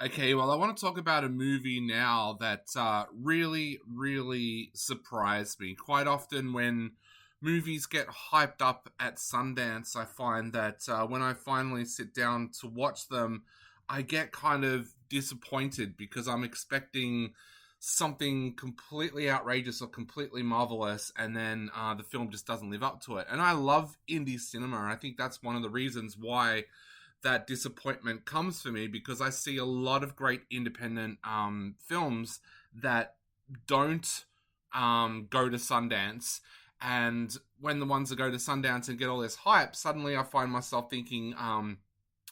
Okay, well, I want to talk about a movie now that really, really surprised me. Quite often, when movies get hyped up at Sundance, I find that when I finally sit down to watch them, I get kind of disappointed because I'm expecting something completely outrageous or completely marvelous, and then the film just doesn't live up to it. And I love indie cinema, and I think that's one of the reasons why that disappointment comes for me because I see a lot of great independent films that don't go to Sundance. And when the ones that go to Sundance and get all this hype, suddenly I find myself thinking,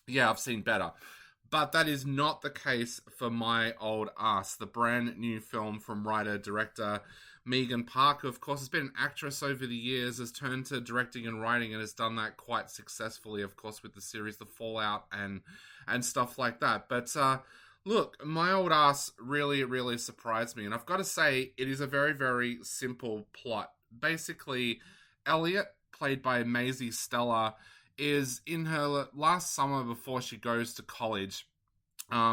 yeah, I've seen better. But that is not the case for My Old Ass, the brand new film from writer director Megan Parker. Of course, has been an actress over the years, has turned to directing and writing, and has done that quite successfully, of course, with the series The Fallout and stuff like that. But look, My Old Ass really, really surprised me. And I've got to say, it is a very, very simple plot. Basically, Elliot, played by Maisie Stella, is in her last summer before she goes to college.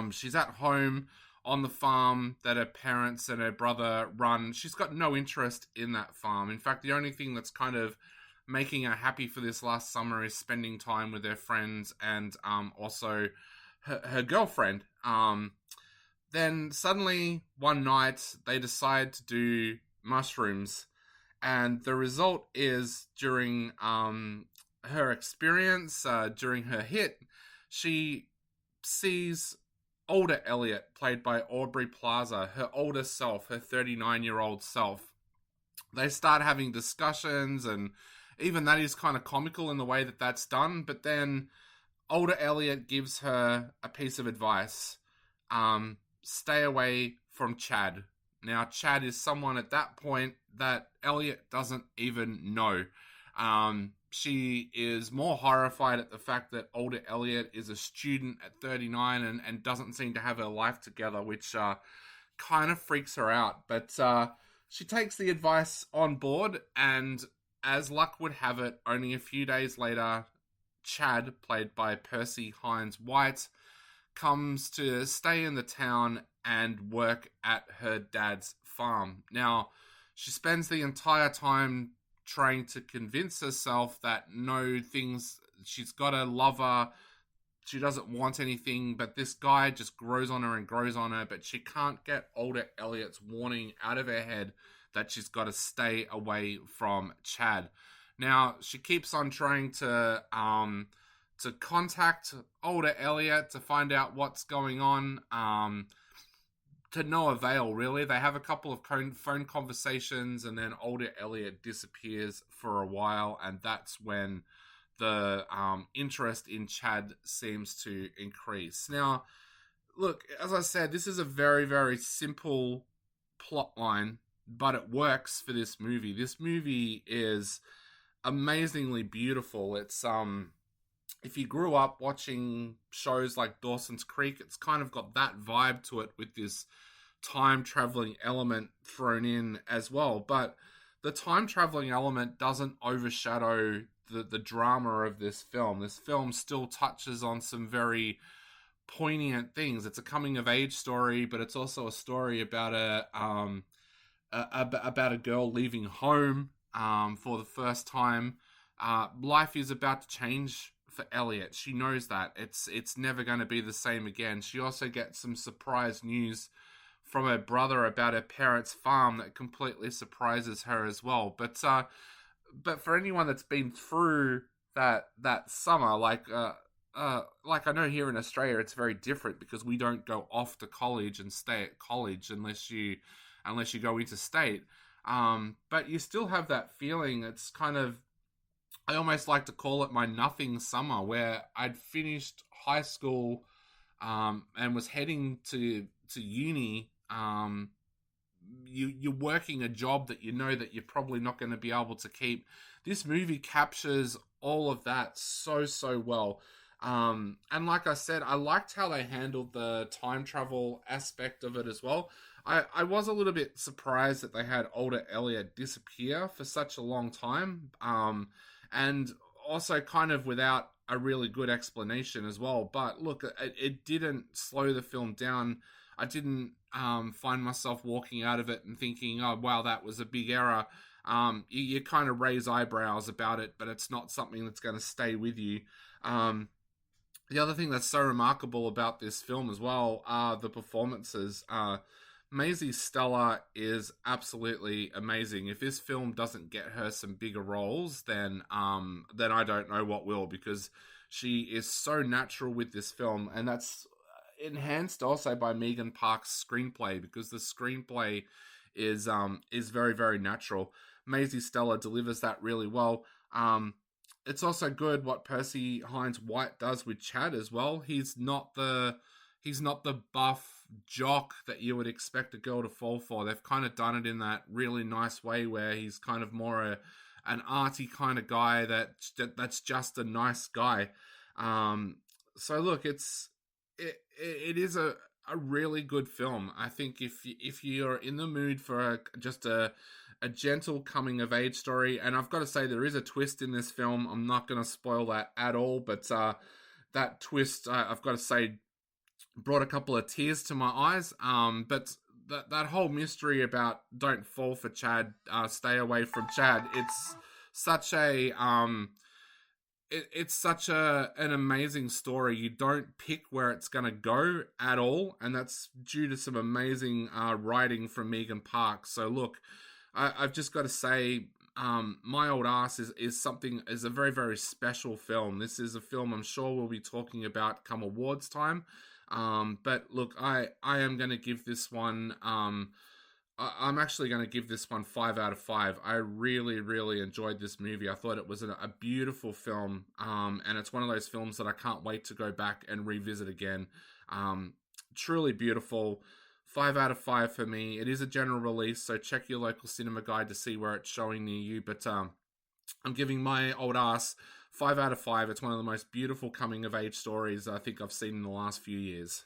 She's at home on the farm that her parents and her brother run. She's got no interest in that farm. In fact, the only thing that's kind of making her happy for this last summer is spending time with her friends and also her girlfriend. Then suddenly, one night, they decide to do mushrooms. And the result is during her experience, during her hit, she sees older Elliot, played by Aubrey Plaza, her older self, her 39-year-old self. They start having discussions, and even that is kind of comical in the way that that's done. But then older Elliot gives her a piece of advice. Stay away from Chad. Now, Chad is someone at that point that Elliot doesn't even know. She is more horrified at the fact that older Elliot is a student at 39 and doesn't seem to have her life together, which kind of freaks her out. But she takes the advice on board, and as luck would have it, only a few days later, Chad, played by Percy Hines White, comes to stay in the town and work at her dad's farm. Now, she spends the entire time trying to convince herself that no things, she's got a lover, she doesn't want anything, but this guy just grows on her and grows on her, but she can't get older Elliot's warning out of her head that she's got to stay away from Chad. Now, she keeps on trying to contact older Elliot to find out what's going on, to no avail, really. They have a couple of phone conversations, and then older Elliot disappears for a while, and that's when the interest in Chad seems to increase. Now, look, as I said, this is a very, very simple plot line, but it works for this movie. This movie is amazingly beautiful. It's if you grew up watching shows like Dawson's Creek, it's kind of got that vibe to it with this time traveling element thrown in as well. But the time traveling element doesn't overshadow the drama of this film. This film still touches on some very poignant things. It's a coming of age story, but it's also a story about a girl leaving home for the first time. Life is about to change for Elliot. She knows that it's never going to be the same again. She also gets some surprise news from her brother about her parents' farm that completely surprises her as well. But for anyone that's been through that summer, like I know here in Australia, it's very different because we don't go off to college and stay at college unless you go interstate. But you still have that feeling. It's kind of, I almost like to call it my nothing summer, where I'd finished high school and was heading to uni. You're working a job that you know that you're probably not going to be able to keep. This movie captures all of that so well. And like I said, I liked how they handled the time travel aspect of it as well. I was a little bit surprised that they had older Elliot disappear for such a long time. And also kind of without a really good explanation as well. But look, it didn't slow the film down. I didn't find myself walking out of it and thinking, oh, wow, that was a big error. You kind of raise eyebrows about it, but it's not something that's going to stay with you. The other thing that's so remarkable about this film as well are the performances. Maisie Stella is absolutely amazing. If this film doesn't get her some bigger roles, then I don't know what will, because she is so natural with this film, and that's enhanced also by Megan Park's screenplay, because the screenplay is very, very natural. Maisie Stella delivers that really well. It's also good what Percy Hines White does with Chad as well. He's not the buff jock that you would expect a girl to fall for. They've kind of done it in that really nice way where he's kind of more an arty kind of guy that's just a nice guy. So look, it is a really good film. I think if you're in the mood for just a gentle coming of age story, and I've got to say there is a twist in this film. I'm not going to spoil that at all, but that twist, I've got to say, brought a couple of tears to my eyes. But that whole mystery about don't fall for Chad, stay away from Chad. It's such a it's such an amazing story. You don't pick where it's going to go at all, and that's due to some amazing writing from Megan Park. So look, I've just got to say, My Old Ass is a very, very special film. This is a film I'm sure we'll be talking about come awards time. But look, I am going to give this one, I'm actually going to give this one 5 out of 5. I really, really enjoyed this movie. I thought it was a beautiful film, and it's one of those films that I can't wait to go back and revisit again. Truly beautiful. 5 out of 5 for me. It is a general release, so check your local cinema guide to see where it's showing near you. But I'm giving My Old Ass 5 out of 5. It's one of the most beautiful coming of age stories I think I've seen in the last few years.